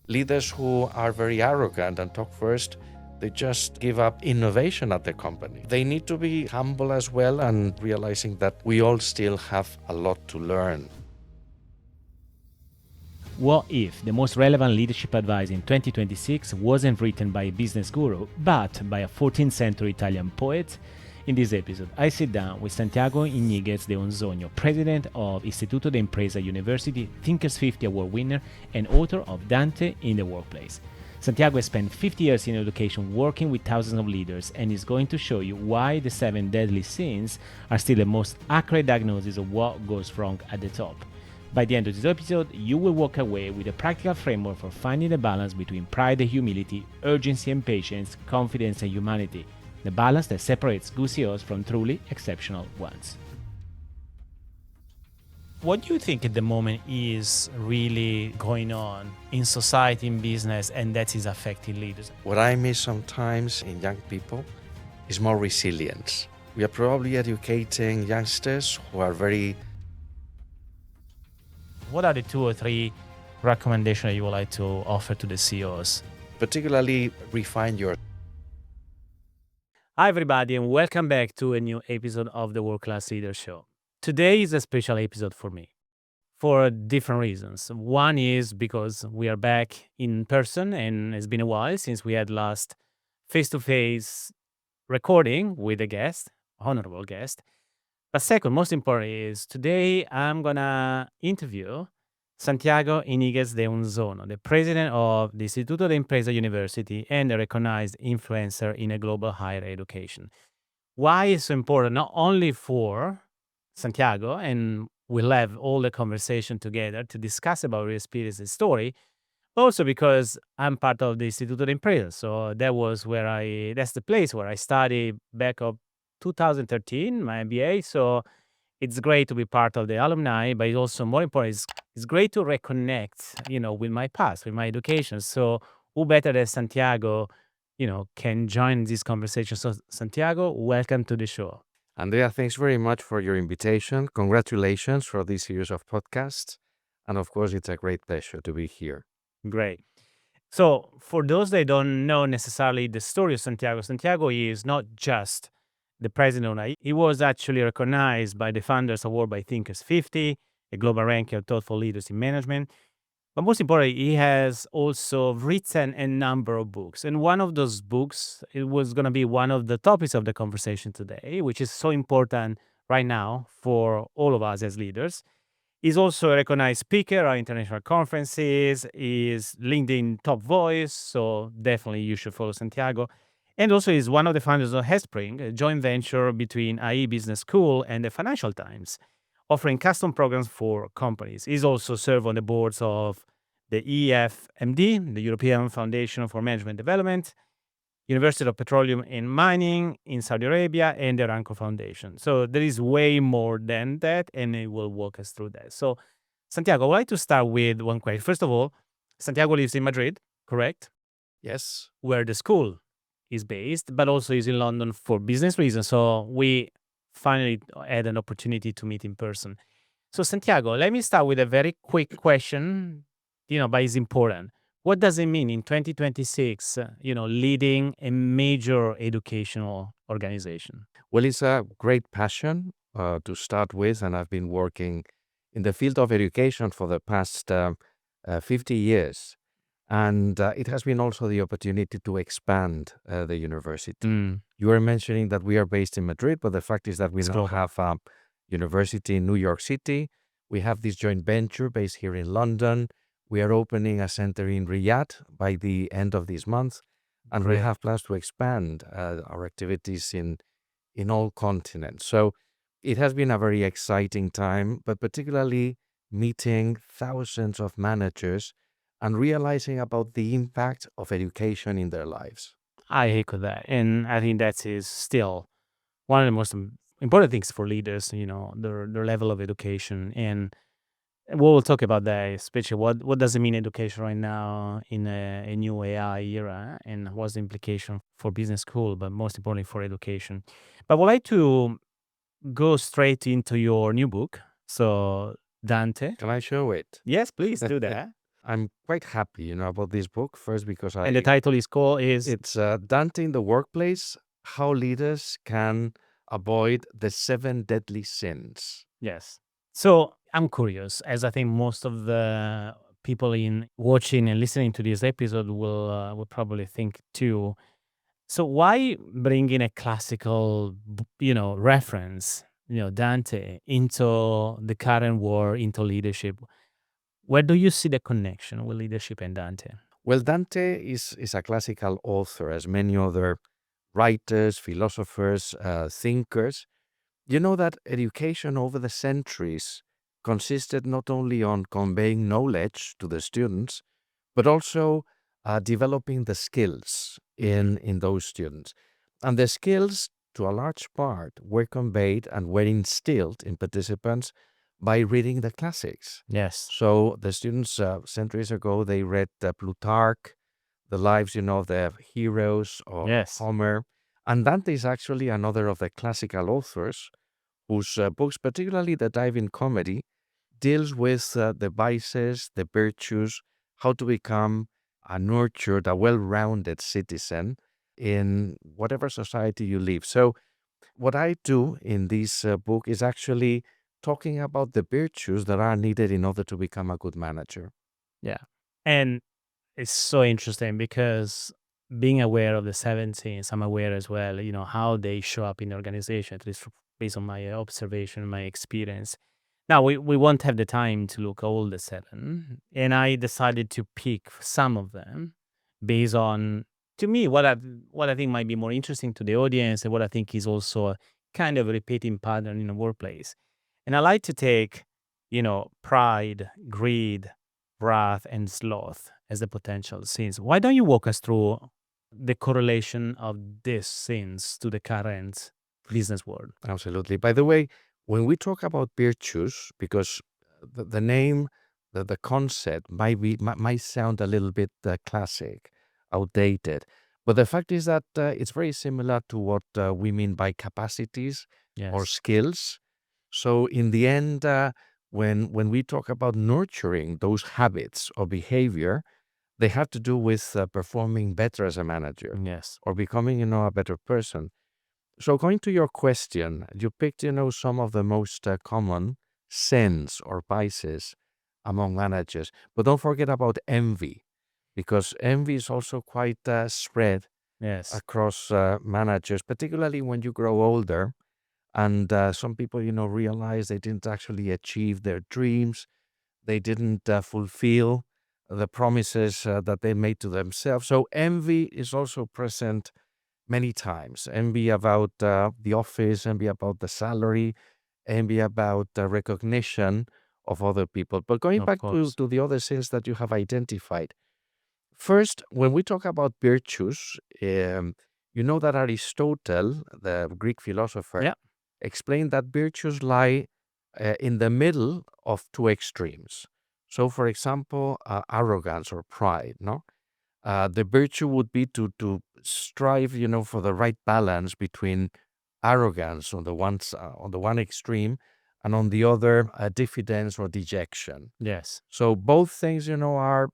Leaders who are very arrogant and talk first, they just give up innovation at the company. They need to be humble as well and realizing that we all still have a lot to learn. What if the most relevant leadership advice in 2026 wasn't written by a business guru, but by a 14th century Italian poet? In this episode, I sit down with Santiago Iñiguez de Onzoño, president of Istituto de Empresa University, Thinkers 50 Award winner, and author of Dante in the Workplace. Santiago has spent 50 years in education working with thousands of leaders and is going to show you why the 7 deadly sins are still the most accurate diagnosis of what goes wrong at the top. By the end of this episode, you will walk away with a practical framework for finding the balance between pride and humility, urgency and patience, confidence and humanity, the balance that separates good CEOs from truly exceptional ones. What do you think at the moment is really going on in society, in business, and that is affecting leaders? What I miss sometimes in young people is more resilience. We are probably educating youngsters who are very... What are the 2 or 3 recommendations you would like to offer to the CEOs? particularly refine your... Hi, everybody, and welcome back to a new episode of the World Class Leader Show. Today is a special episode for me for different reasons. One is because we are back in person, and it's been a while since we had last face-to-face recording with a guest, honorable guest. But second, most important is today I'm gonna interview Santiago Iñiguez de Onzoño, the president of the Istituto de Empresa University and a recognized influencer in a global higher education. Why is so important? Not only for Santiago, and we'll have all the conversation together to discuss about your experience and story, but also because I'm part of the Istituto de Empresa. So that's the place where I studied back of 2013, my MBA. So it's great to be part of the alumni, but it's also more important, it's great to reconnect, with my past, with my education. So who better than Santiago, can join this conversation. So Santiago, welcome to the show. Andrea, thanks very much for your invitation. Congratulations for this series of podcasts. And of course, it's a great pleasure to be here. Great. So for those that don't know necessarily the story of Santiago, Santiago is not just the president. He was actually recognized by the Founders Award by Thinkers 50, a global ranking of thoughtful leaders in management. But most importantly, he has also written a number of books. And one of those books, it was going to be one of the topics of the conversation today, which is so important right now for all of us as leaders. He's also a recognized speaker at international conferences, is LinkedIn top voice, so definitely you should follow Santiago. And also is one of the founders of Headspring, a joint venture between IE Business School and the Financial Times, offering custom programs for companies. He's also served on the boards of the EFMD, the European Foundation for Management Development, University of Petroleum and Mining in Saudi Arabia, and the Aramco Foundation. So there is way more than that, and it will walk us through that. So, Santiago, I would like to start with one question. First of all, Santiago lives in Madrid, correct? Yes. Where the school is based, but also is in London for business reasons. So we finally had an opportunity to meet in person. So, Santiago, let me start with a very quick question, but it's important. What does it mean in 2026, leading a major educational organization? Well, it's a great passion to start with, and I've been working in the field of education for the past 50 years. And it has been also the opportunity to expand the university. You were mentioning that we are based in Madrid, but the fact is that we now have a university in New York City. We have this joint venture based here in London. We are opening a center in Riyadh by the end of this month. And we have plans to expand our activities in all continents. So it has been a very exciting time, but particularly meeting thousands of managers and realizing about the impact of education in their lives. I echo that. And I think that is still one of the most important things for leaders, their level of education. And we'll talk about that, especially what does it mean education right now in a new AI era, and what's the implication for business school, but most importantly for education. But I would like to go straight into your new book. So Dante. Can I show it? Yes, please do that. I'm quite happy, about this book. First, because And the title is called is it's Dante in the Workplace: How Leaders Can Avoid the Seven Deadly Sins. yes. So I'm curious, as I think most of the people in watching and listening to this episode will probably think too. So why bring in a classical, reference, Dante into the current war, into leadership? Where do you see the connection with leadership and Dante? Well, Dante is a classical author, as many other writers, philosophers, thinkers. You know that education over the centuries consisted not only on conveying knowledge to the students, but also developing the skills in those students. And the skills, to a large part, were conveyed and were instilled in participants by reading the classics. Yes. So the students, centuries ago, they read Plutarch, the lives, of the heroes of Yes. Homer. And Dante is actually another of the classical authors whose books, particularly the dive in comedy, deals with the vices, the virtues, how to become a nurtured, a well-rounded citizen in whatever society you live. So what I do in this book is actually talking about the virtues that are needed in order to become a good manager. Yeah. And it's so interesting because being aware of the 17s, I'm aware as well, how they show up in the organization, at least based on my observation, my experience. Now, we won't have the time to look all the seven, and I decided to pick some of them based on, to me, what I think might be more interesting to the audience and what I think is also a kind of a repeating pattern in the workplace. And I like to take, pride, greed, wrath, and sloth as the potential sins. Why don't you walk us through the correlation of these sins to the current business world? Absolutely. By the way, when we talk about virtues, because the name, the concept might sound a little bit classic, outdated, but the fact is that it's very similar to what we mean by capacities or Yes. skills. So in the end, when we talk about nurturing those habits or behavior, they have to do with performing better as a manager Yes. or becoming, a better person. So going to your question, you picked, some of the most common sins or vices among managers, but don't forget about envy, because envy is also quite spread Yes. across managers, particularly when you grow older. And some people, realize they didn't actually achieve their dreams. They didn't fulfill the promises that they made to themselves. So envy is also present many times. Envy about the office, envy about the salary, envy about the recognition of other people. But going Of back course. to the other sins that you have identified, first, when we talk about virtues, you know that Aristotle, the Greek philosopher, Yeah. explained that virtues lie in the middle of two extremes. So, for example, arrogance or pride, no? The virtue would be to strive, for the right balance between arrogance on on the one extreme, and on the other, diffidence or dejection. Yes. So both things, are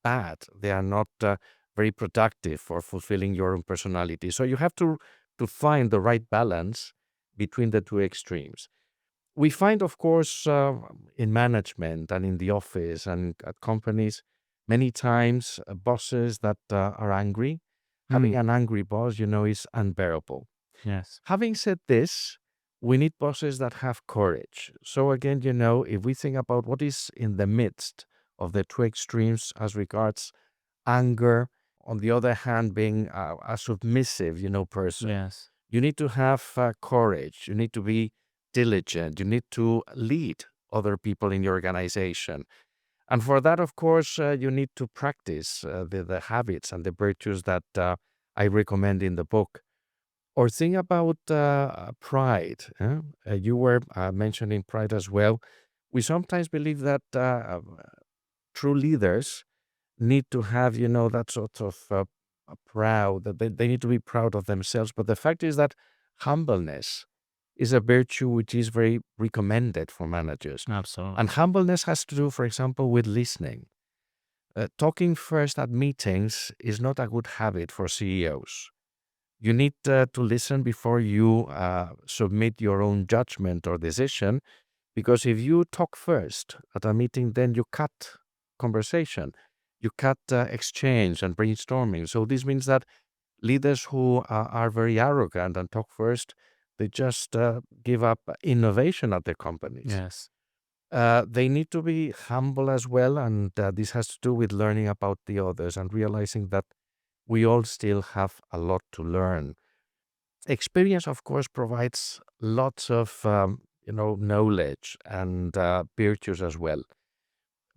bad. They are not very productive for fulfilling your own personality. So you have to find the right balance between the two extremes. We find, of course, in management and in the office and at companies, many times bosses that are angry. Having Mm. an angry boss, is unbearable. Yes. Having said this, we need bosses that have courage. So again, if we think about what is in the midst of the two extremes as regards anger, on the other hand, being a submissive, person, Yes. you need to have courage. You need to be diligent. You need to lead other people in your organization. And for that, of course, you need to practice the habits and the virtues that I recommend in the book. Or think about pride. You were mentioning pride as well. We sometimes believe that true leaders need to have, that sort of proud, that they need to be proud of themselves. But the fact is that humbleness is a virtue which is very recommended for managers. Absolutely. And humbleness has to do, for example, with listening. Talking first at meetings is not a good habit for CEOs. You need to listen before you submit your own judgment or decision, because if you talk first at a meeting, then you cut conversation, you cut exchange and brainstorming. So this means that leaders who are very arrogant and talk first, they just give up innovation at their companies. Yes. They need to be humble as well, and this has to do with learning about the others and realizing that we all still have a lot to learn. Experience, of course, provides lots of knowledge and virtues as well.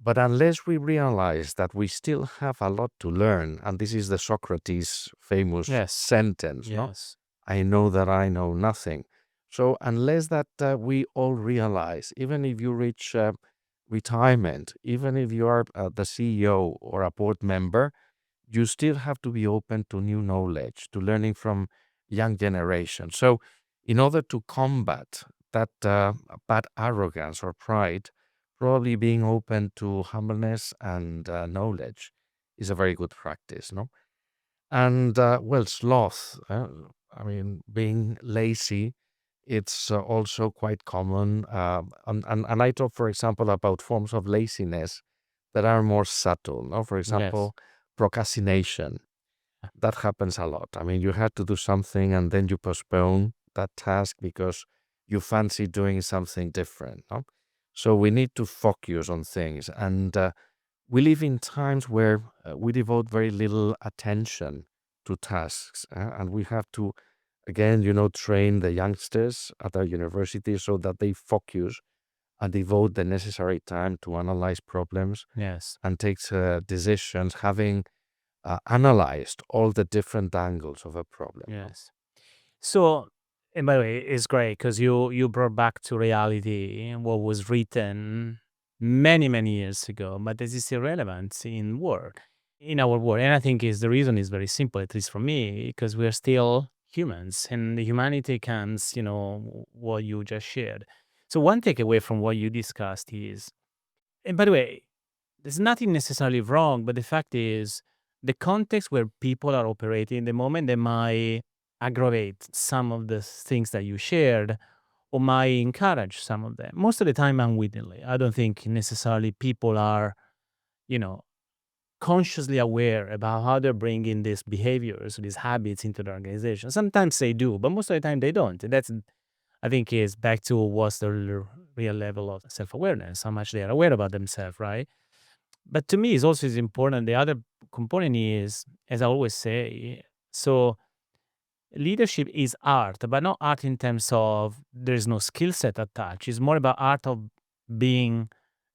But unless we realize that we still have a lot to learn, and this is the Socrates famous Yes. sentence, no? Yes. I know that I know nothing. So unless that we all realize, even if you reach retirement, even if you are the CEO or a board member, you still have to be open to new knowledge, to learning from young generation. So in order to combat that bad arrogance or pride, probably being open to humbleness and knowledge is a very good practice, no? And well, sloth. I mean, being lazy, it's also quite common. And I talk, for example, about forms of laziness that are more subtle. No, for Yes. example, procrastination. That happens a lot. I mean, you had to do something and then you postpone that task because you fancy doing something different. No? So we need to focus on things, and we live in times where we devote very little attention to tasks, and we have to, again, train the youngsters at our university so that they focus and devote the necessary time to analyze problems Yes. and take decisions, having analyzed all the different angles of a problem. No? Yes. So, and by the way, it's great because you brought back to reality what was written many years ago, but this is irrelevant in work, in our work. And I think is the reason is very simple, at least for me, because we're still humans, and the humanity comes, what you just shared. So one takeaway from what you discussed is, and by the way, there's nothing necessarily wrong, but the fact is, the context where people are operating, the moment they might aggravate some of the things that you shared or might encourage some of them. Most of the time, unwittingly. I don't think necessarily people are, you know, consciously aware about how they're bringing these behaviors, these habits into the organization. Sometimes they do, but most of the time they don't. And that's, I think, is back to what's the real level of self awareness, how much they are aware about themselves, right? But to me, it's also is important. The other component is, as I always say, so leadership is art, but not art in terms of there's no skill set attached. It's more about art of being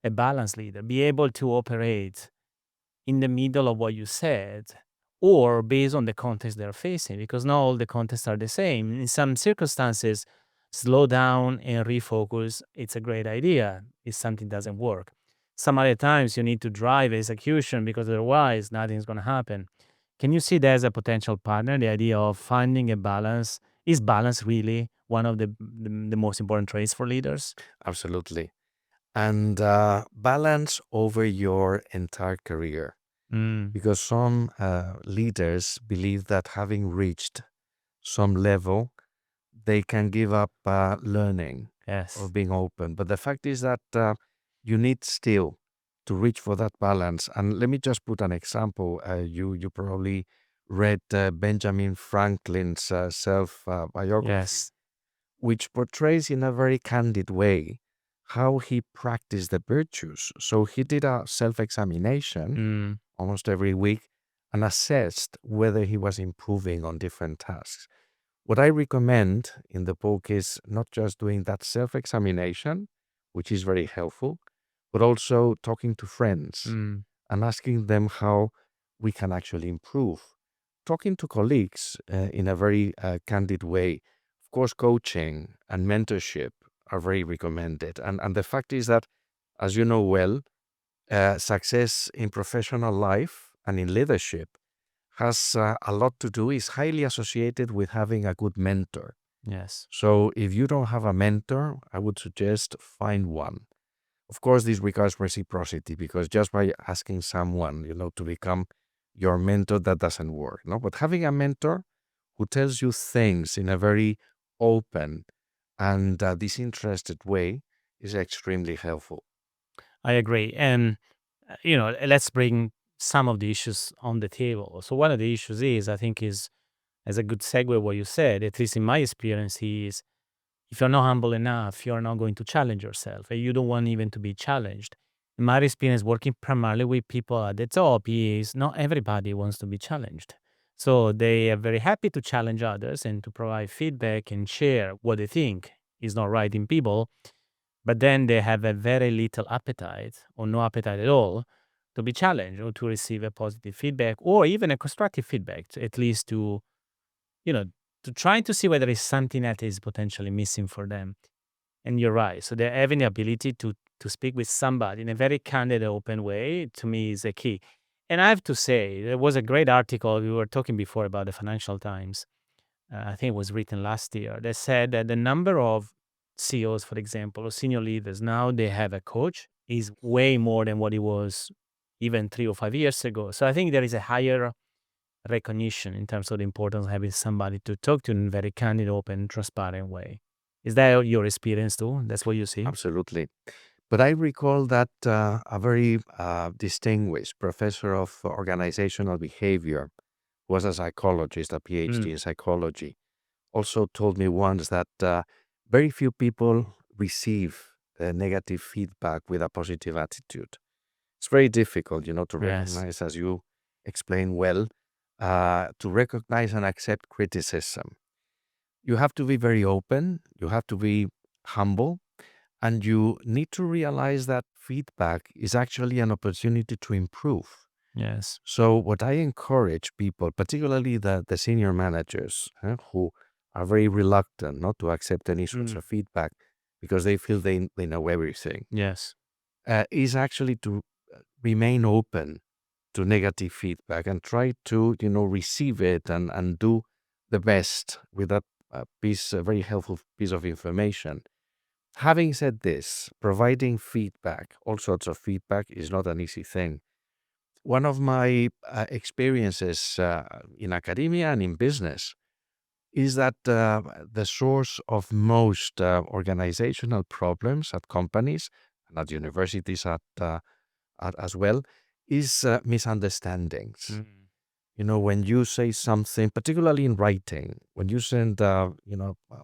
a balanced leader, be able to operate in the middle of what you said or based on the context they're facing, because not all the contexts are the same. In some circumstances, slow down and refocus, it's a great idea if something doesn't work. Some other times you need to drive execution because otherwise nothing's going to happen. Can you see that as a potential partner? The idea of finding a balance, is balance really one of the most important traits for leaders? Absolutely. And balance over your entire career. Mm, Because some leaders believe that having reached some level, they can give up learning or yes. being open. But the fact is that you need still to reach for that balance. And let me just put an example. You probably read Benjamin Franklin's self biography, Yes. which portrays in a very candid way how he practiced the virtues. So he did a self examination Mm, almost every week and assessed whether he was improving on different tasks. What I recommend in the book is not just doing that self examination, which is very helpful, but also talking to friends mm, and asking them how we can actually improve. Talking to colleagues in a very candid way. Of course, coaching and mentorship are very recommended. And the fact is that, as you know well, success in professional life and in leadership has a lot to do, is highly associated with having a good mentor. yes. So if you don't have a mentor, I would suggest find one. Of course, this requires reciprocity because just by asking someone, to become your mentor, that doesn't work. No, but having a mentor who tells you things in a very open and disinterested way is extremely helpful. I agree. And, let's bring some of the issues on the table. So one of the issues is, I think, is as a good segue what you said, at least in my experience, is if you're not humble enough, you're not going to challenge yourself, and you don't want even to be challenged. In my experience, working primarily with people at the top, is not everybody wants to be challenged. So they are very happy to challenge others and to provide feedback and share what they think is not right in people, but then they have a very little appetite or no appetite at all to be challenged or to receive a positive feedback or even a constructive feedback, at least you know, to try to see whether it's something that is potentially missing for them. And you're right. So they're having the ability to speak with somebody in a very candid, open way, to me, is a key. And I have to say, there was a great article we were talking before about the Financial Times. I think it was written last year. That said that the number of CEOs, for example, or senior leaders now they have a coach is way more than what it was even 3 or 5 years ago. So I think there is a higher recognition in terms of the importance of having somebody to talk to in a very candid, open, transparent way. Is that your experience too? That's what you see? Absolutely. But I recall that a very distinguished professor of organizational behavior was a psychologist, a PhD Mm, in psychology, also told me once that very few people receive negative feedback with a positive attitude. It's very difficult, to yes. recognize, as you explain well, to recognize and accept criticism. You have to be very open, you have to be humble, and you need to realize that feedback is actually an opportunity to improve. Yes. So, what I encourage people, particularly the senior managers who are very reluctant not to accept any sorts Mm, of feedback because they feel they know everything, yes. is actually to remain open to negative feedback and try to, receive it and do the best with that piece, a very helpful piece of information. Having said this, providing feedback, all sorts of feedback, is not an easy thing. One of my experiences in academia and in business is that the source of most organizational problems at companies and at universities as well is misunderstandings. Mm, When you say something, particularly in writing, when you send, an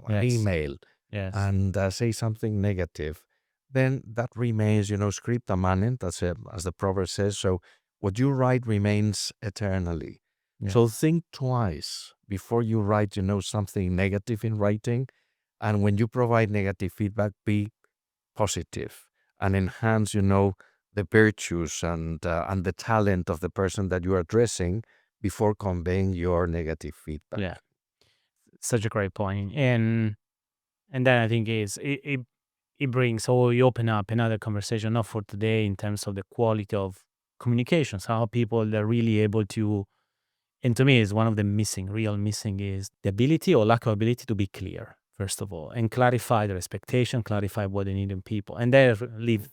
yes. email Yes. and say something negative, then that remains, scripta manent, as the proverb says. So what you write remains eternally. So Yes. think twice before you write, something negative in writing. And when you provide negative feedback, be positive and enhance, the virtues and the talent of the person that you are addressing before conveying your negative feedback. Yeah. Such a great point. And then I think it brings or you open up another conversation, not for today, in terms of the quality of communications, how people are really able to, and to me is one of the real missing is the ability or lack of ability to be clear, first of all, and clarify their expectation, clarify what they need in people, and then leave,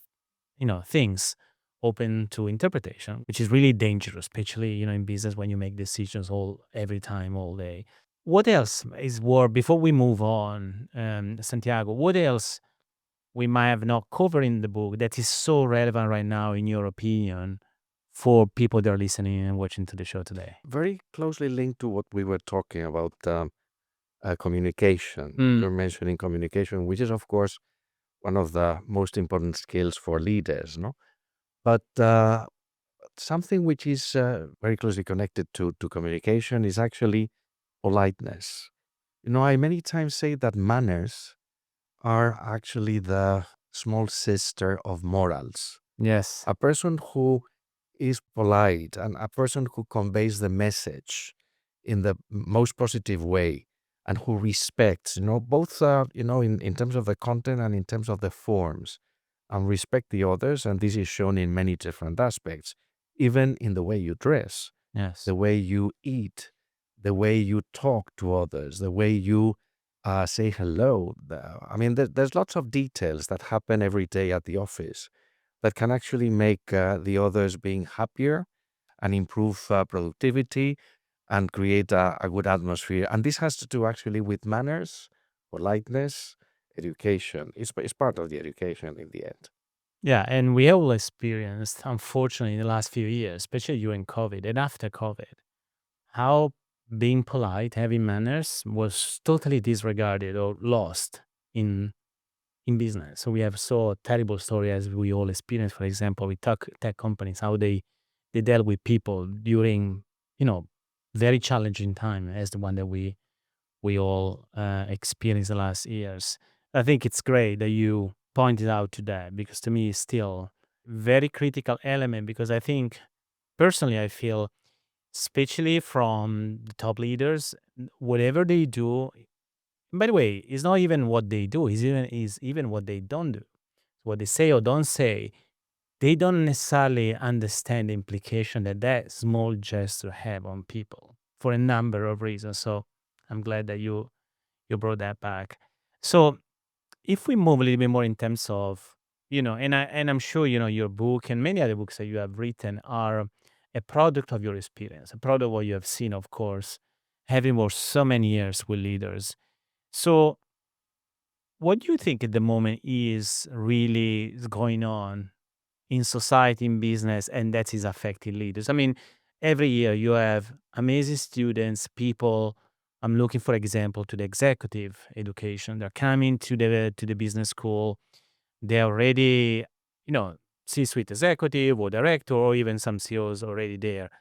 things open to interpretation, which is really dangerous, especially, in business when you make decisions every time, all day. What else is worth, before we move on, Santiago, what else we might have not covered in the book that is so relevant right now, in your opinion, for people that are listening and watching to the show today? Very closely linked to what we were talking about communication. Mm, You're mentioning communication, which is, of course, one of the most important skills for leaders, no? But something which is very closely connected to communication is actually politeness. I many times say that manners are actually the small sister of morals. yes. A person who is polite and a person who conveys the message in the most positive way and who respects, both, in terms of the content and in terms of the forms, and respect the others. And this is shown in many different aspects, even in the way you dress, Yes. the way you eat, the way you talk to others, the way you say hello. I mean, there's lots of details that happen every day at the office that can actually make the others being happier and improve productivity and create a good atmosphere. And this has to do actually with manners, politeness, education. It's part of the education in the end. Yeah, and we all experienced, unfortunately, in the last few years, especially during COVID and after COVID, how being polite, having manners was totally disregarded or lost in business. So we have so terrible story as we all experience, for example, with tech companies, how they dealt with people during, you know, very challenging time as the one that we all experienced the last years. I think it's great that you pointed out to that because to me it's still very critical element because I think personally I feel especially from the top leaders, whatever they do, by the way, it's not even what they do, is even what they don't do. What they say or don't say, they don't necessarily understand the implication that that small gesture have on people for a number of reasons. So I'm glad that you brought that back. So if we move a little bit more in terms of, I'm sure your book and many other books that you have written are a product of your experience, a product of what you have seen, of course, having worked so many years with leaders. So what do you think at the moment is really going on in society, in business, and that is affecting leaders? I mean, every year you have amazing students, people. I'm looking, for example, to the executive education. They're coming to the business school. They're already, you know, C-suite executive or director, or even some CEOs already there.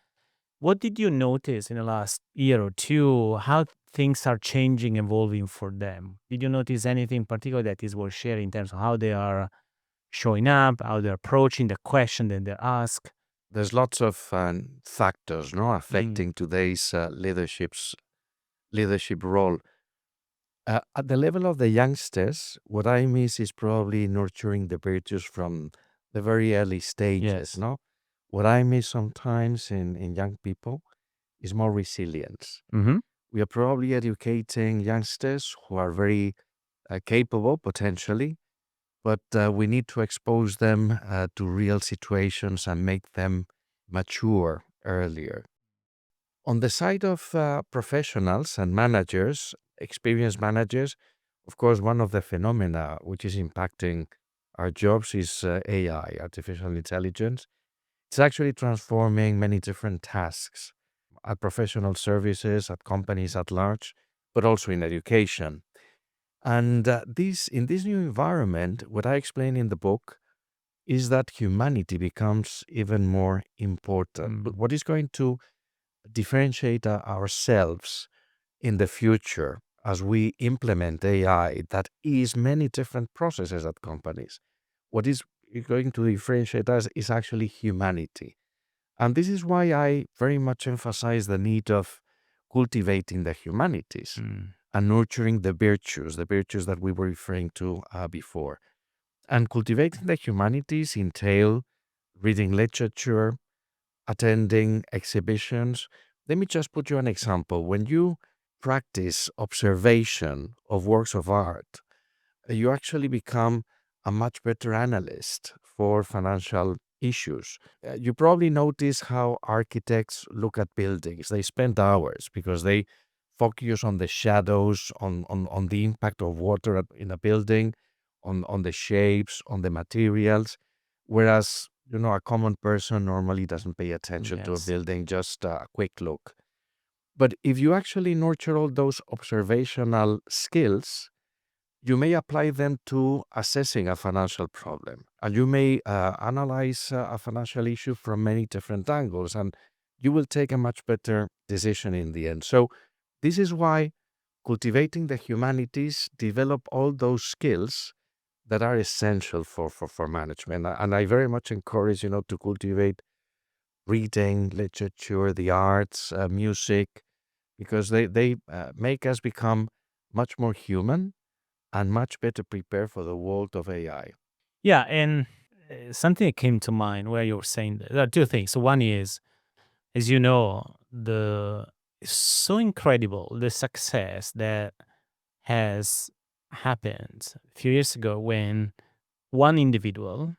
What did you notice in the last year or two? How things are changing, evolving for them? Did you notice anything particular that is worth sharing in terms of how they are showing up, how they're approaching the question that they ask? There's lots of factors no, Mm, affecting today's leadership role. At the level of the youngsters, what I miss is probably nurturing the virtues from the very early stages. yes. No, what I miss sometimes in young people is more resilience. Hmm. We are probably educating youngsters who are very capable potentially, but we need to expose them to real situations and make them mature earlier. On the side of professionals and managers, experienced managers, of course, one of the phenomena which is impacting our jobs is AI, artificial intelligence. It's actually transforming many different tasks at professional services, at companies at large, but also in education. And in this new environment, what I explain in the book is that humanity becomes even more important. Mm, What is going to differentiate ourselves in the future as we implement AI that is many different processes at companies? What is going to differentiate us is actually humanity. And this is why I very much emphasize the need of cultivating the humanities mm, and nurturing the virtues that we were referring to before. And cultivating the humanities entail reading literature, attending exhibitions. Let me just put you an example. When you practice observation of works of art, you actually become a much better analyst for financial issues. You probably notice how architects look at buildings. They spend hours because they focus on the shadows, on the impact of water in a building, on the shapes, on the materials. Whereas, a common person normally doesn't pay attention to a yes. building, just a quick look. But if you actually nurture all those observational skills, you may apply them to assessing a financial problem, and you may analyze a financial issue from many different angles, and you will take a much better decision in the end. So, this is why cultivating the humanities develop all those skills that are essential for management. And I very much encourage, to cultivate reading, literature, the arts, music, because they make us become much more human and much better prepared for the world of AI. Yeah, and something that came to mind where you were saying that. There are two things. So one is, as you know, the it's so incredible the success that has happened a few years ago when one individual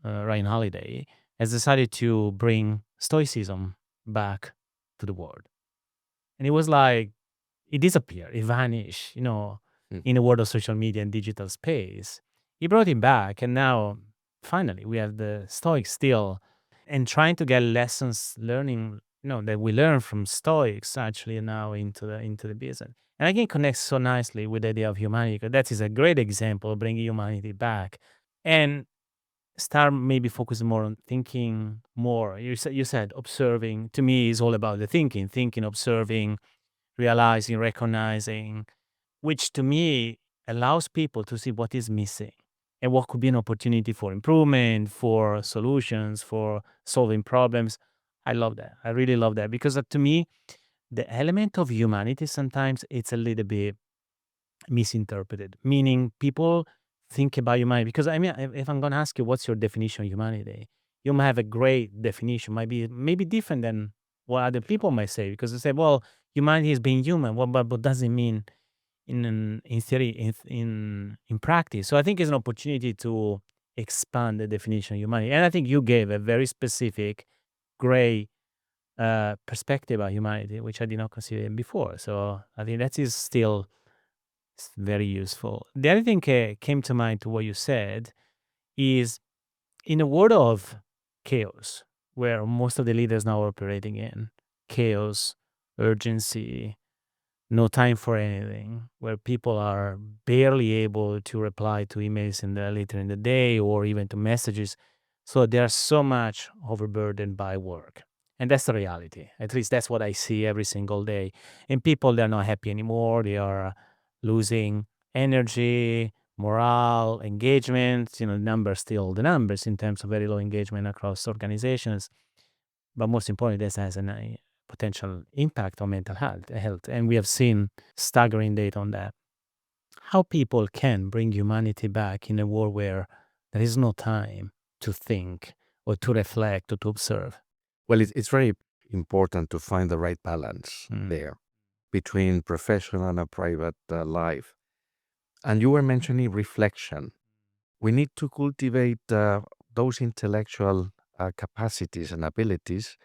Ryan Holiday, has decided to bring Stoicism back to the world. And it was like it disappeared, it vanished, Mm. in the world of social media and digital space. He brought it back, and now finally we have the Stoics still, and trying to get lessons learning, that we learn from Stoics actually now into the business. And again, connects so nicely with the idea of humanity, because that is a great example of bringing humanity back. And start maybe focusing more on thinking more. You said observing. To me, is all about the thinking, observing, realizing, recognizing, which to me allows people to see what is missing and what could be an opportunity for improvement, for solutions, for solving problems. I love that. I really love that, because to me, the element of humanity sometimes it's a little bit misinterpreted, meaning people think about humanity. Because I mean, if I'm going to ask you, what's your definition of humanity? You might have a great definition, might be maybe different than what other people might say, because they say, well, humanity is being human. Well, but what does it mean in theory, in practice? So I think it's an opportunity to expand the definition of humanity. And I think you gave a very specific, great perspective of humanity, which I did not consider before. So I think that is still very useful. The other thing came to mind to what you said is, in a world of chaos, where most of the leaders now are operating in chaos, urgency, no time for anything, where people are barely able to reply to emails later in the day or even to messages. So they are so much overburdened by work. And that's the reality. At least that's what I see every single day. And people, they're not happy anymore. They are losing energy, morale, engagement. Numbers still the numbers in terms of very low engagement across organizations. But most importantly, this has a potential impact on mental health. And we have seen staggering data on that. How people can bring humanity back in a world where there is no time to think or to reflect or to observe. Well, it's very important to find the right balance there between professional and a private life. And you were mentioning reflection. We need to cultivate those intellectual capacities and abilities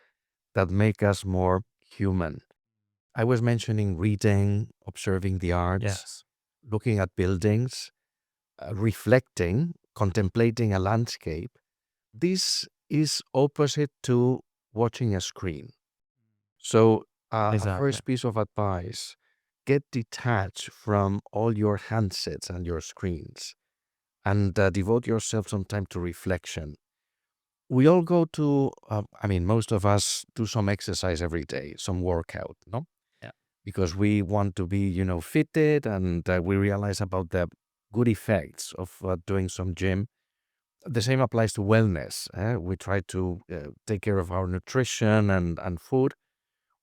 that make us more human. I was mentioning reading, observing the arts, Yes. looking at buildings, reflecting, contemplating a landscape. This is opposite to watching a screen. So, a Exactly. first piece of advice, get detached from all your handsets and your screens and devote yourself some time to reflection. We all go to, most of us do some exercise every day, some workout, no? Yeah. Because we want to be, fitted, and we realize about the good effects of doing some gym. The same applies to wellness. We try to take care of our nutrition and food.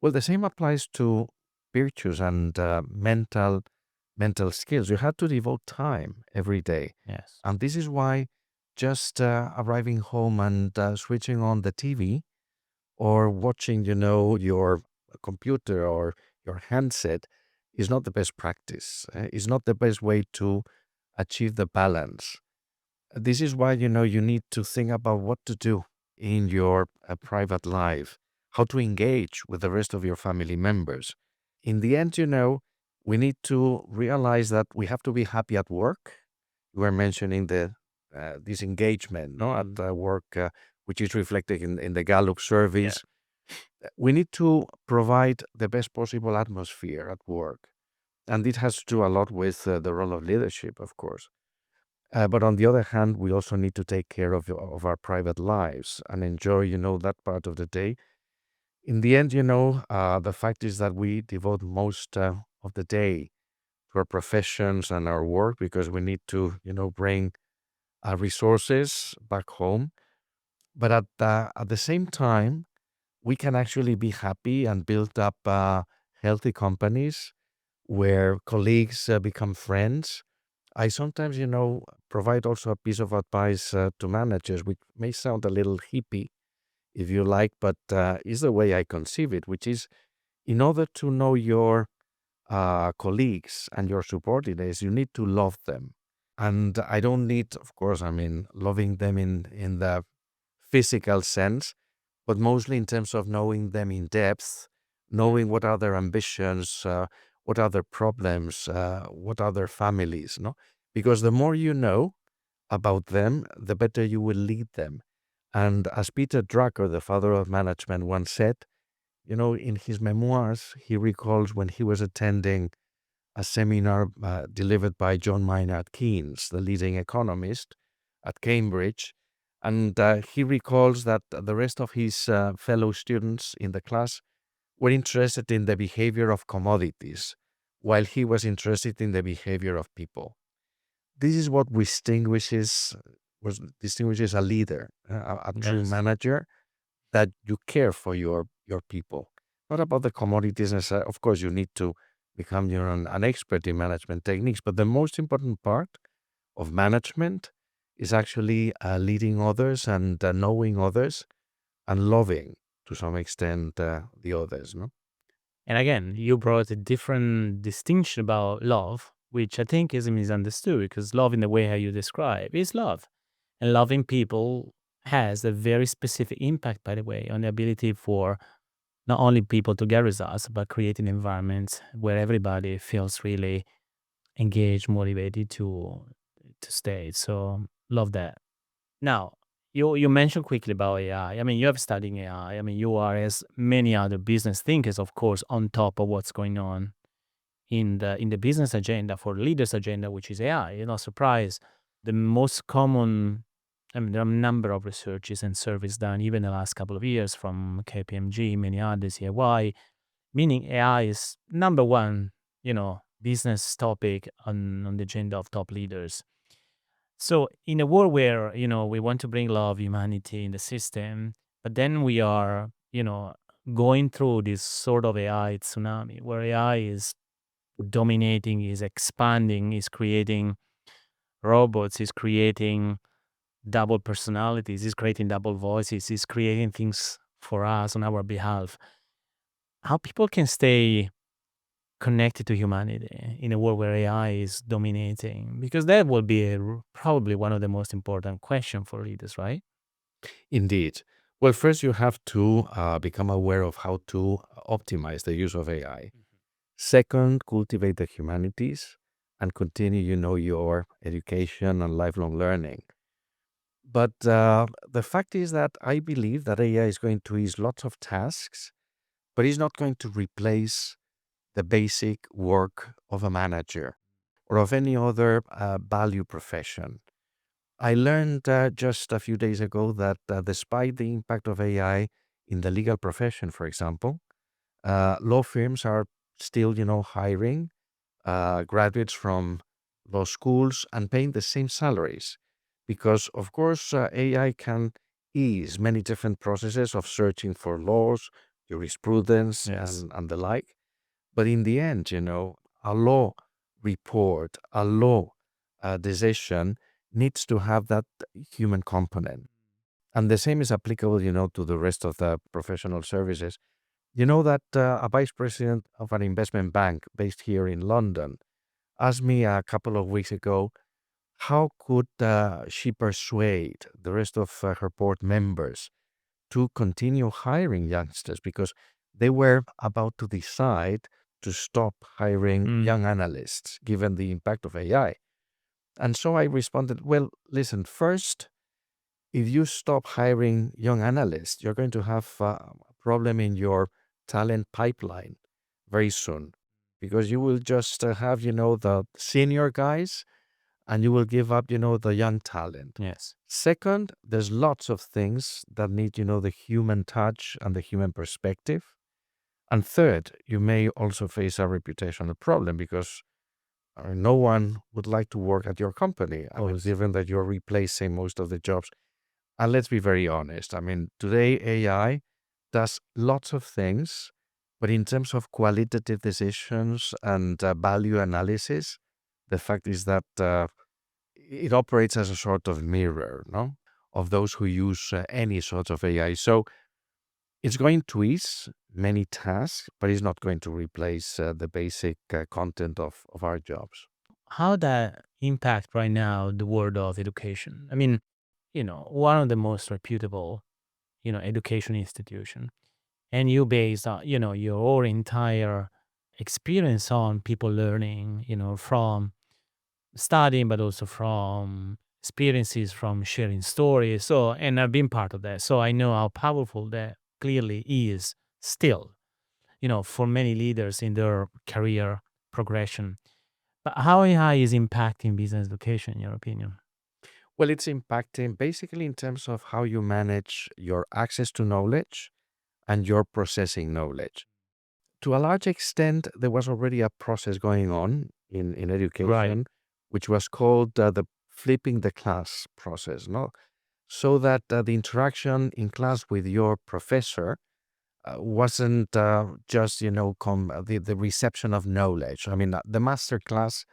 Well, the same applies to virtues and mental skills. You have to devote time every day. Yes. And this is why just arriving home and switching on the TV or watching, your computer or your handset is not the best practice. It's not the best way to achieve the balance. This is why, you need to think about what to do in your private life, how to engage with the rest of your family members. In the end, we need to realize that we have to be happy at work. You were mentioning the disengagement, no, at work, which is reflected in the Gallup Yeah. surveys. We need to provide the best possible atmosphere at work. And it has to do a lot with the role of leadership, of course. But on the other hand, we also need to take care of our private lives and enjoy, that part of the day. In the end, the fact is that we devote most of the day to our professions and our work because we need to, bring our resources back home. But at the same time, we can actually be happy and build up healthy companies where colleagues become friends. I sometimes, provide also a piece of advice to managers, which may sound a little hippie, if you like, but is the way I conceive it, which is in order to know your colleagues and your subordinates, you need to love them. And I don't need, of course, I mean, loving them in the physical sense, but mostly in terms of knowing them in depth, knowing what are their ambitions, what are their problems, what are their families, no? Because the more you know about them, the better you will lead them. And as Peter Drucker, the father of management, once said, in his memoirs, he recalls when he was attending a seminar delivered by John Maynard Keynes, the leading economist at Cambridge. And he recalls that the rest of his fellow students in the class were interested in the behavior of commodities, while he was interested in the behavior of people. This is what distinguishes a leader, a true Yes. manager, that you care for your people. Not about the commodities. Of course, you need to become an expert in management techniques, but the most important part of management is actually leading others and knowing others and loving to some extent the others. No. And again, you brought a different distinction about love, which I think is misunderstood because love, in the way how you describe, is love. And loving people has a very specific impact, by the way, on the ability for not only people to get results, but creating environments where everybody feels really engaged, motivated to stay. So love that. Now, you mentioned quickly about AI. I mean, you have studied AI. I mean, you are as many other business thinkers, of course, on top of what's going on in the business agenda for leaders agenda, which is AI. You're not surprised. The most common, I mean, there are a number of researches and surveys done even the last couple of years from KPMG, many others, EY, meaning AI is number one, business topic on the agenda of top leaders. So in a world where, we want to bring love, humanity in the system, but then we are, going through this sort of AI tsunami where AI is dominating, is expanding, is creating robots, is creating double personalities, is creating double voices, is creating things for us on our behalf. How people can stay connected to humanity in a world where AI is dominating? Because that will be probably one of the most important questions for leaders, right? Indeed. Well, first you have to become aware of how to optimize the use of AI. Second, cultivate the humanities and continue, your education and lifelong learning. But the fact is that I believe that AI is going to ease lots of tasks, but it's not going to replace the basic work of a manager or of any other value profession. I learned just a few days ago that despite the impact of AI in the legal profession, for example, law firms are still, hiring graduates from law schools and paying the same salaries. Because, of course, AI can ease many different processes of searching for laws, jurisprudence, Yes. and the like. But in the end, a law report, a law decision needs to have that human component. And the same is applicable, to the rest of the professional services. You know that a vice president of an investment bank based here in London asked me a couple of weeks ago, how could she persuade the rest of her board members to continue hiring youngsters because they were about to decide to stop hiring Mm. young analysts given the impact of AI. And so I responded, well, listen, first, if you stop hiring young analysts, you're going to have a problem in your talent pipeline very soon because you will just have, the senior guys and you will give up, the young talent. Yes. Second, there's lots of things that need, the human touch and the human perspective. And third, you may also face a reputational problem because no one would like to work at your company. I mean, Always. given that you're replacing most of the jobs. And let's be very honest. I mean, today AI does lots of things, but in terms of qualitative decisions and value analysis, the fact is that it operates as a sort of mirror, no, of those who use any sort of AI. So it's going to ease many tasks, but it's not going to replace the basic content of our jobs. how that impact right now the world of education? I mean, one of the most reputable, education institution, and you base, your entire experience on people learning, from studying, but also from experiences, from sharing stories. So, and I've been part of that. So I know how powerful that clearly is still, for many leaders in their career progression. But how AI is impacting business education, in your opinion? Well, it's impacting basically in terms of how you manage your access to knowledge and your processing knowledge. To a large extent, there was already a process going on in Right. education, which was called the flipping the class process, no? So that the interaction in class with your professor wasn't just, the reception of knowledge. I mean, the master class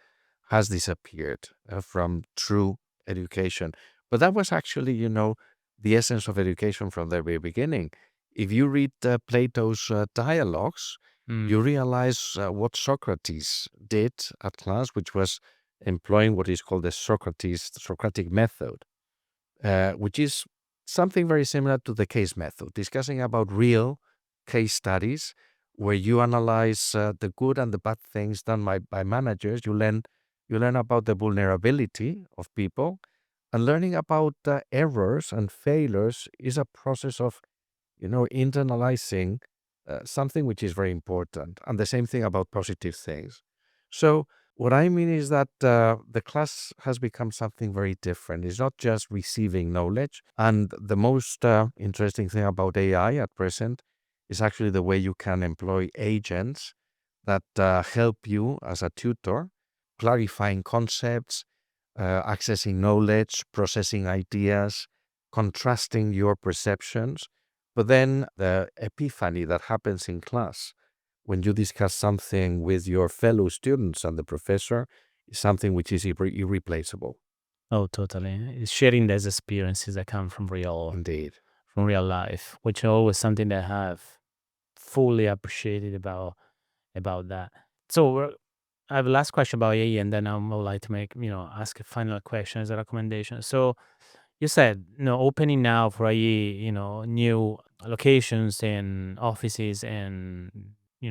has disappeared from true education. But that was actually, the essence of education from the very beginning. If you read Plato's dialogues, Mm. you realize what Socrates did at class, which was employing what is called the Socratic method, which is something very similar to the case method, discussing about real case studies where you analyze the good and the bad things done by managers. You learn about the vulnerability of people, and learning about errors and failures is a process of internalizing something which is very important. And the same thing about positive things. So, what I mean is that the class has become something very different. It's not just receiving knowledge. And the most interesting thing about AI at present is actually the way you can employ agents that help you as a tutor, clarifying concepts, accessing knowledge, processing ideas, contrasting your perceptions. But then the epiphany that happens in class when you discuss something with your fellow students and the professor is something which is irreplaceable. Oh, totally. It's sharing those experiences that come Indeed. from real life, which is always something that I have fully appreciated about that. So I have a last question about AI, and then I would like to ask a final question as a recommendation. So you said, opening now for AI, new locations and offices and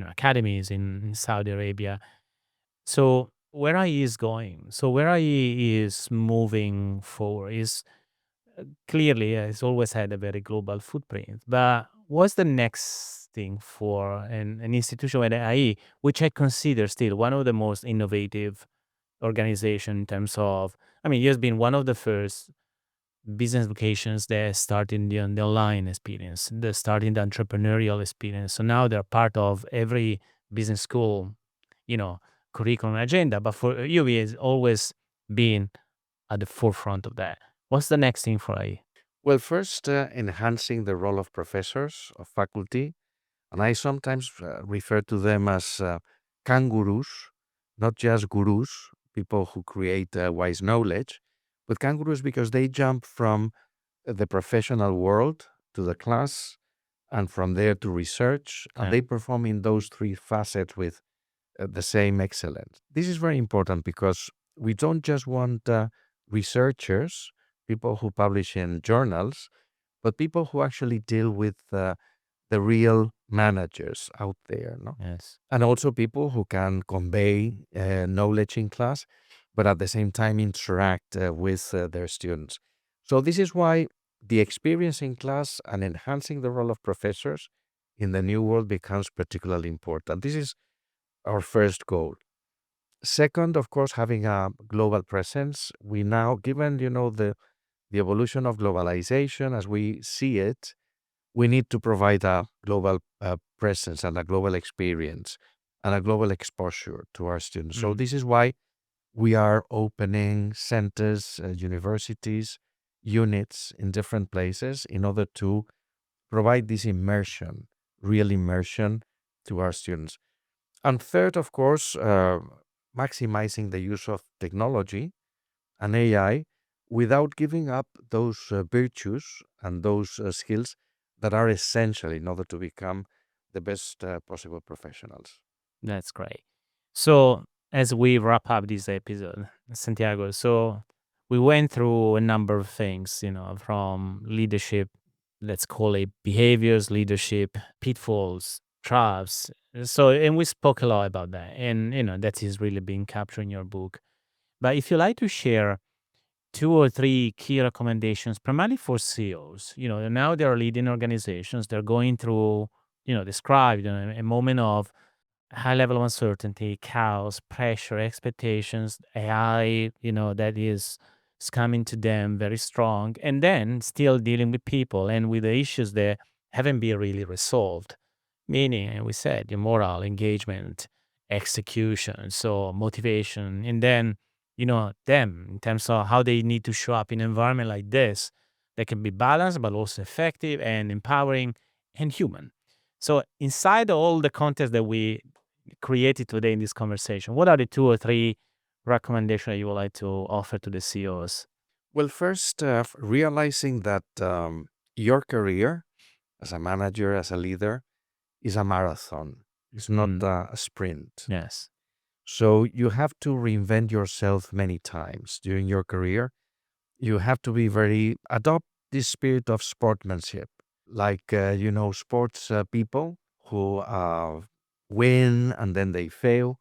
academies in Saudi Arabia. So where AI is going, so where AI is moving forward is clearly it's always had a very global footprint. But what's the next thing for an institution like AI, which I consider still one of the most innovative organization in terms of, I mean, it has been one of the first business vocations that started the online experience, the starting the entrepreneurial experience. So now they're part of every business school, you know, curriculum agenda. But for you, it has always been at the forefront of that. What's the next thing for AI? Well, first, enhancing the role of professors, of faculty, and I sometimes refer to them as kangaroos, not just gurus, people who create wise knowledge, but kangaroos because they jump from the professional world to the class and from there to research, and Okay. they perform in those three facets with the same excellence. This is very important because we don't just want researchers, people who publish in journals, but people who actually deal with the real managers out there, no? Yes. And also people who can convey knowledge in class, but at the same time interact with their students. So this is why the experience in class and enhancing the role of professors in the new world becomes particularly important. This is our first goal. Second, of course, having a global presence. We now, given the evolution of globalization as we see it, we need to provide a global presence and a global experience and a global exposure to our students. So Mm. this is why we are opening centers, universities, units in different places in order to provide this immersion, real immersion to our students. And third, of course, maximizing the use of technology and AI without giving up those virtues and those skills that are essential in order to become the best possible professionals. That's great. So as we wrap up this episode, Santiago, so we went through a number of things, from leadership, let's call it behaviors, leadership, pitfalls, traps. So, and we spoke a lot about that. And, that is really being captured in your book. But if you like to share 2 or 3 key recommendations, primarily for CEOs, now they're leading organizations, they're going through, described a moment of high level of uncertainty, chaos, pressure, expectations, AI, that is coming to them very strong, and then still dealing with people and with the issues that haven't been really resolved. Meaning, and we said, your moral, engagement, execution, so motivation, and then, them in terms of how they need to show up in an environment like this that can be balanced, but also effective and empowering and human. So inside all the context that we created today in this conversation, what are the 2 or 3 recommendations you would like to offer to the CEOs? Well, first, realizing that your career as a manager, as a leader, is a marathon. It's not a sprint. Yes. So you have to reinvent yourself many times during your career. You have to be adopt this spirit of sportsmanship, like, sports people who win and then they fail.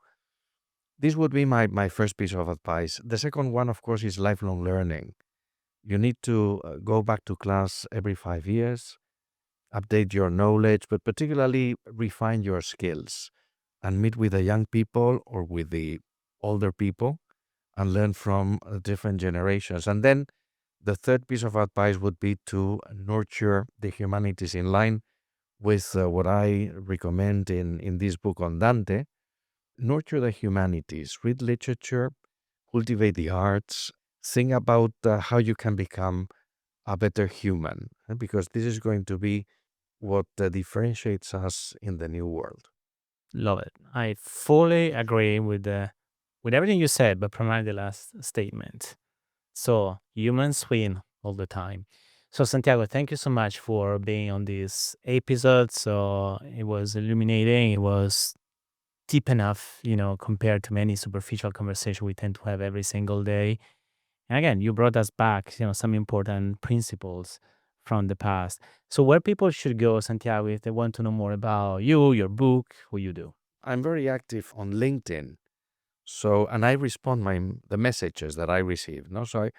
This would be my first piece of advice. The second one, of course, is lifelong learning. You need to go back to class every 5 years, update your knowledge, but particularly refine your skills and meet with the young people or with the older people and learn from different generations. And then the third piece of advice would be to nurture the humanities in line with what I recommend in this book on Dante. Nurture the humanities, read literature, cultivate the arts, think about how you can become a better human, because this is going to be what differentiates us in the new world. Love it. I fully agree with everything you said, but primarily the last statement. So humans win all the time. So Santiago, thank you so much for being on this episode. So it was illuminating. It was deep enough, compared to many superficial conversation we tend to have every single day. And again, you brought us back, some important principles from the past. So where people should go, Santiago, if they want to know more about you, your book, what you do. I'm very active on LinkedIn. So, and I respond the messages that I receive. No, so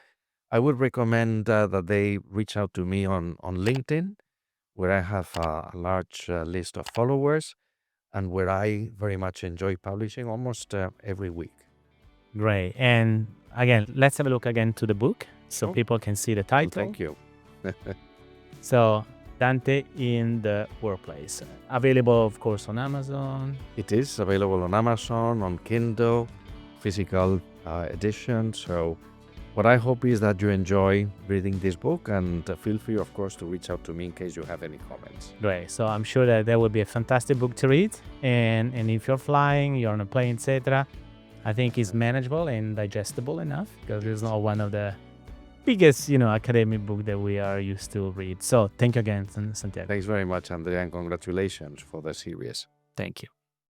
I would recommend that they reach out to me on LinkedIn, where I have a large list of followers and where I very much enjoy publishing almost every week. Great. And again, let's have a look again to the book so Sure. people can see the Well, title. thank you. So Dante in the Workplace. Available, of course, on Amazon. It is available on Amazon, on Kindle, physical edition. So what I hope is that you enjoy reading this book, and feel free, of course, to reach out to me in case you have any comments. Great. So I'm sure that will be a fantastic book to read. And if you're flying, you're on a plane, etc., I think it's manageable and digestible enough because it's not one of the biggest, academic book that we are used to read. So thank you again, Santiago. Thanks very much, Andrea, and congratulations for the series. Thank you.